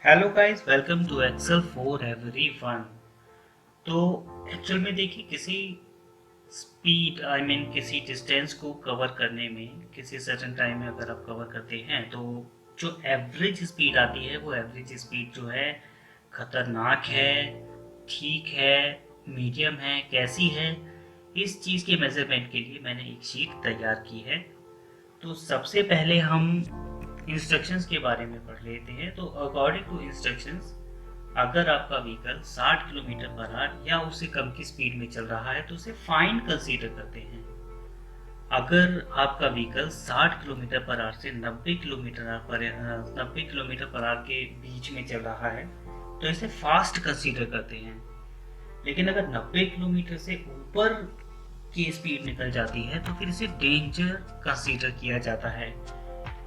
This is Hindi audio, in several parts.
Hello guys, welcome to Excel for everyone. तो एक्चुअल में देखिए, किसी स्पीड किसी डिस्टेंस को कवर करने में किसी सर्टेन टाइम में अगर आप कवर करते हैं तो जो एवरेज स्पीड आती है वो एवरेज स्पीड जो है खतरनाक है, ठीक है, मीडियम है, कैसी है। इस चीज़ के मेजरमेंट के लिए मैंने एक शीट तैयार की है। तो सबसे पहले हम इंस्ट्रक्शंस के बारे में पढ़ लेते हैं। तो अकॉर्डिंग टू इंस्ट्रक्शंस, अगर आपका व्हीकल 60 किलोमीटर पर आवर या उससे कम की स्पीड में चल रहा है तो उसे फाइन कंसीडर करते हैं। अगर आपका व्हीकल 60 किलोमीटर पर आवर से 90 किलोमीटर पर आवर के बीच में चल रहा है तो इसे फास्ट कंसीडर करते हैं। लेकिन अगर 90 किलोमीटर से ऊपर की स्पीड निकल जाती है तो फिर इसे डेंजर कंसीडर किया जाता है।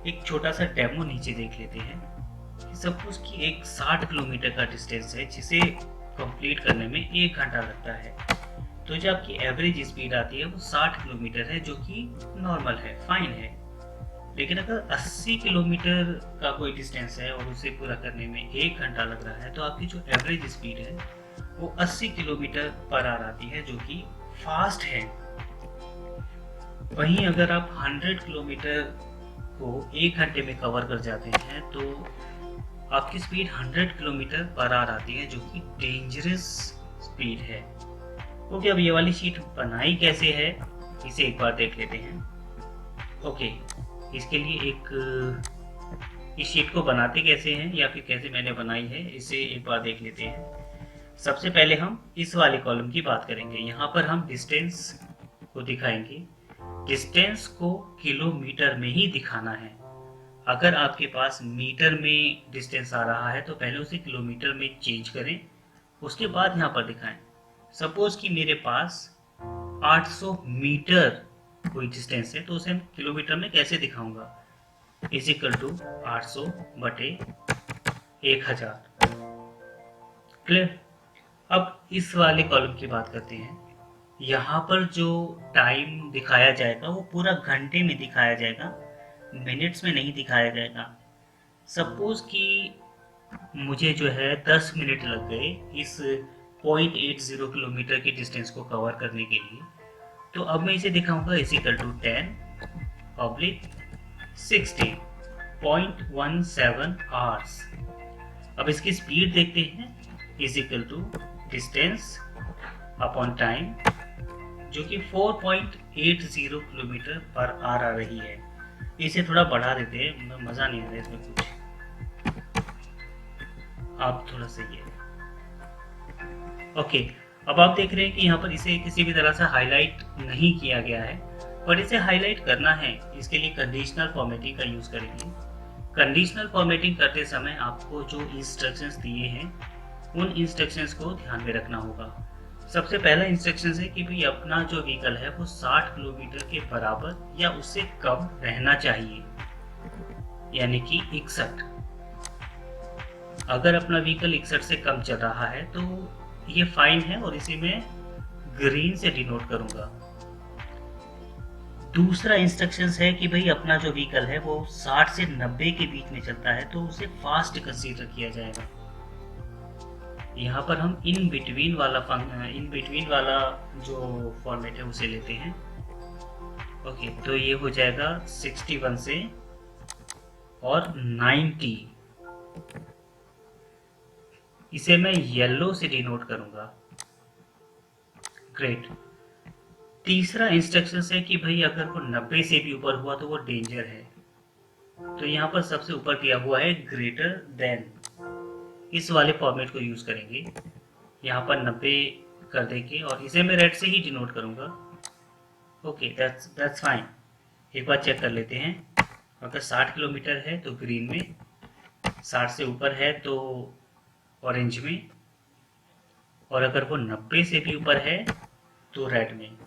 एक छोटा सा डेमो नीचे देख लेते हैं कि सपोज कि एक 60 किलोमीटर का डिस्टेंस है जिसे कंप्लीट करने में 1 घंटा लगता है। तो जो आपकी एवरेज स्पीड आती है वो 60 किलोमीटर है, जो कि नॉर्मल है, फाइन है। लेकिन अगर 80 किलोमीटर का कोई डिस्टेंस है और उसे पूरा करने में 1 घंटा लग रहा है तो आपकी जो एवरेज स्पीड है वो 80 किलोमीटर पर आवर आती है, जो कि फास्ट है। वहीं अगर आप 100 किलोमीटर को 1 घंटे में कवर कर जाते हैं तो आपकी स्पीड 100 किलोमीटर पर आवर आती है, जो कि डेंजरस स्पीड है। ओके, अब ये वाली शीट बनाई कैसे है इसे एक बार देख लेते हैं। ओके, इसके लिए इस शीट को बनाते कैसे हैं या फिर कैसे मैंने बनाई है इसे एक बार देख लेते हैं। सबसे पहले हम इस वाले कॉलम की बात करेंगे। यहाँ पर हम डिस्टेंस को दिखाएंगे। डिस्टेंस को किलोमीटर में ही दिखाना है। अगर आपके पास मीटर में डिस्टेंस आ रहा है तो पहले उसे किलोमीटर में चेंज करें, उसके बाद यहाँ पर दिखाएं। सपोज कि मेरे पास 800 मीटर कोई डिस्टेंस है तो उसे हम किलोमीटर में कैसे दिखाऊंगा, इज इक्वल टू 800 बटे 1000। क्लियर। अब इस वाले कॉलम की बात करते हैं। यहाँ पर जो टाइम दिखाया जाएगा वो पूरा घंटे में दिखाया जाएगा, मिनट्स में नहीं दिखाया जाएगा। सपोज कि मुझे जो है 10 मिनट लग गए इस 0.80 किलोमीटर की डिस्टेंस को कवर करने के लिए। तो अब मैं इसे दिखाऊंगा इज इक्वल टू 10/60.17 आवर्स। अब इसकी स्पीड देखते हैं, is equal to distance upon time, जो कि 4.80 किलोमीटर पर आवर आ रही है। इसे थोड़ा बढ़ा देते हैं, मज़ा नहीं आ रहा इसमें कुछ, आप थोड़ा सही है। ओके, अब आप देख रहे हैं कि यहाँ पर इसे किसी भी तरह से हाईलाइट नहीं किया गया है, पर इसे हाईलाइट करना है। इसके लिए कंडीशनल फॉर्मेटिंग का यूज़ करेंगे। कंडीशनल फॉर्मेटिंग करते समय आपको जो इंस्ट्रक्शंस दिए हैं उन इंस्ट्रक्शंस को ध्यान में रखना होगा। सबसे पहला इंस्ट्रक्शन है कि भाई अपना जो व्हीकल है वो 60 किलोमीटर के बराबर या उससे कम रहना चाहिए, यानी कि 61। अगर अपना व्हीकल 61 से कम चल रहा है तो ये फाइन है और इसे मैं ग्रीन से डिनोट करूंगा। दूसरा इंस्ट्रक्शन है कि भाई अपना जो व्हीकल है वो 60 से 90 के बीच में चलता है तो उसे फास्ट कंसीडर किया जाएगा। यहाँ पर हम इन बिटवीन वाला जो फॉर्मेट है उसे लेते हैं। ओके, तो ये हो जाएगा 61 से और 90। इसे मैं येलो से डिनोट करूंगा। ग्रेट। तीसरा इंस्ट्रक्शन है कि भाई अगर वो 90 से भी ऊपर हुआ तो वो डेंजर है। तो यहाँ पर सबसे ऊपर दिया हुआ है ग्रेटर देन, इस वाले फॉर्मेट को यूज करेंगे। यहाँ पर 90 कर देंगे और इसे मैं रेड से ही डिनोट करूंगा। Okay, that's fine. एक बार चेक कर लेते हैं। अगर 60 किलोमीटर है तो ग्रीन में, 60 से ऊपर है तो ऑरेंज में, और अगर वो 90 से भी ऊपर है तो रेड में।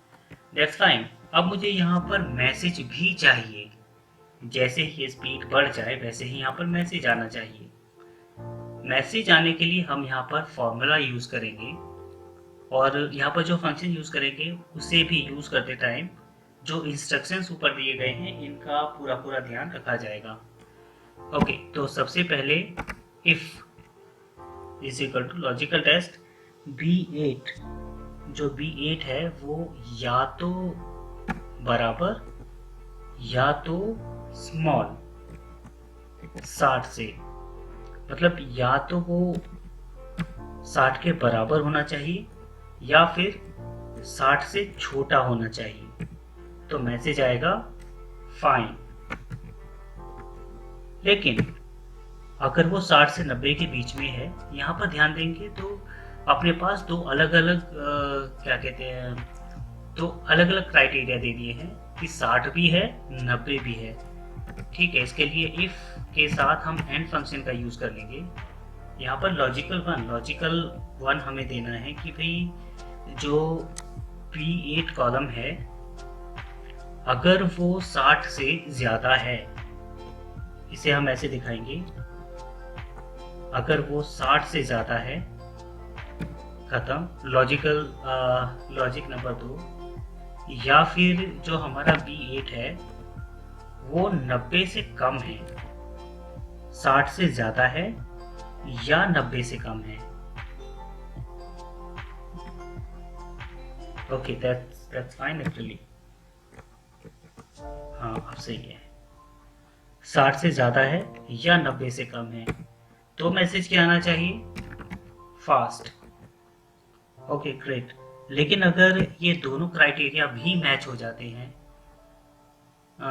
That's fine. अब मुझे यहाँ पर मैसेज भी चाहिए। जैसे ही स्पीड बढ़ जाए वैसे ही यहाँ पर मैसेज आना चाहिए। मैसेज आने के लिए हम यहाँ पर फॉर्मूला यूज करेंगे और यहाँ पर जो फंक्शन यूज करेंगे उसे भी यूज करते टाइम जो इंस्ट्रक्शंस ऊपर दिए गए हैं इनका पूरा पूरा ध्यान रखा जाएगा। ओके, तो सबसे पहले if is equal to logical test B8, जो B8 है वो या तो बराबर या तो स्मॉल 60 से, मतलब या तो वो 60 के बराबर होना चाहिए या फिर 60 से छोटा होना चाहिए। तो मैसेज आएगा फाइन। लेकिन अगर वो 60 से 90 के बीच में है, यहाँ पर ध्यान देंगे तो अपने पास दो अलग अलग क्या कहते हैं, दो अलग अलग क्राइटेरिया दे दिए हैं कि 60 भी है 90 भी है। ठीक है, इसके लिए इफ के साथ हम एंड फंक्शन का यूज कर लेंगे। यहाँ पर लॉजिकल वन हमें देना है कि भाई जो P8 कॉलम है अगर वो 60 से ज्यादा है, इसे हम ऐसे दिखाएंगे, अगर वो 60 से ज्यादा है, खत्म लॉजिक नंबर 2। या फिर जो हमारा B8 है वो 90 से कम है, 60 से ज्यादा है या 90 से कम है। Okay, that's fine actually. हाँ, अब सही है, 60 से ज्यादा है या 90 से कम है, तो मैसेज क्या आना चाहिए? फास्ट। Okay great. लेकिन अगर ये दोनों क्राइटेरिया भी मैच हो जाते हैं,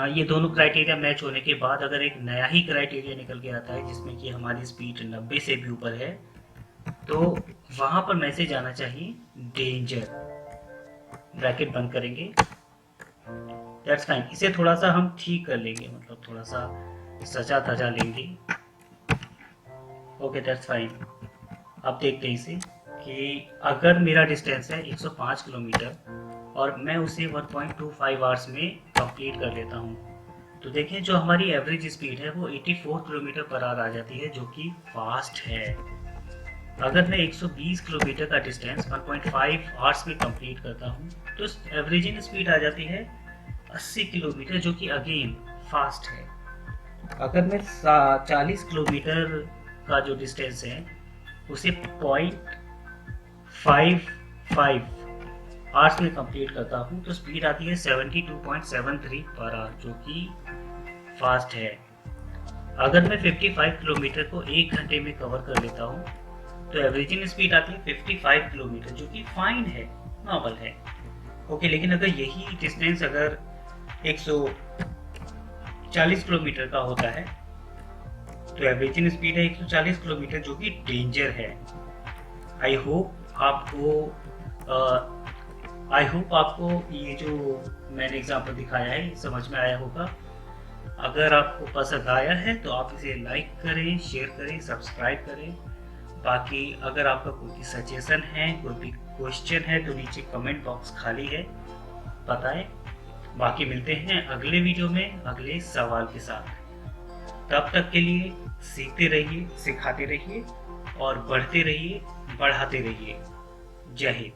ये दोनों क्राइटेरिया मैच होने के बाद अगर एक नया ही क्राइटेरिया निकल के आता है जिसमें कि हमारी स्पीड 90 से भी ऊपर है, तो वहां पर मैसेज आना चाहिए डेंजर। ब्रैकेट बंद करेंगे, दैट्स फाइन। इसे थोड़ा सा हम ठीक कर लेंगे, मतलब थोड़ा सा सजा धजा लेंगे। Okay, that's fine. अब देखते हैं इसे कि अगर मेरा डिस्टेंस है 105 किलोमीटर और मैं उसे 1.25 आवर्स में कंप्लीट कर लेता हूँ, तो देखें जो हमारी एवरेज स्पीड है वो 84 किलोमीटर पर आवर आ जाती है, जो कि फास्ट है। अगर मैं 120 किलोमीटर का डिस्टेंस 1.5 आवर्स में कंप्लीट करता हूँ तो एवरेजिंग स्पीड आ जाती है 80 किलोमीटर, जो कि अगेन फास्ट है। अगर मैं 40 किलोमीटर का जो डिस्टेंस है उसे 0.55 आवर्स में कंप्लीट करता हूँ तो स्पीड आती है 72.73 पर आवर, जो कि फास्ट है। अगर मैं 55 किलोमीटर को 1 घंटे में कवर कर लेता हूँ तो एवरेजिंग स्पीड आती है 55 किलोमीटर, जो कि फाइन है, नॉर्मल है। ओके, लेकिन अगर यही डिस्टेंस अगर 140 किलोमीटर का होता है तो एवरेजिंग स्पीड है 140 किलोमीटर, जो कि डेंजर है। आई होप आपको ये जो मैंने एग्जांपल दिखाया है समझ में आया होगा। अगर आपको पसंद आया है तो आप इसे लाइक करें, शेयर करें, सब्सक्राइब करें। बाकी अगर आपका कोई सजेशन है, कोई भी क्वेश्चन है तो नीचे कमेंट बॉक्स खाली है, बताएं। बाकी मिलते हैं अगले वीडियो में अगले सवाल के साथ। तब तक के लिए सीखते रहिए, सिखाते रहिए और बढ़ते रहिए, बढ़ाते रहिए। जय हिंद।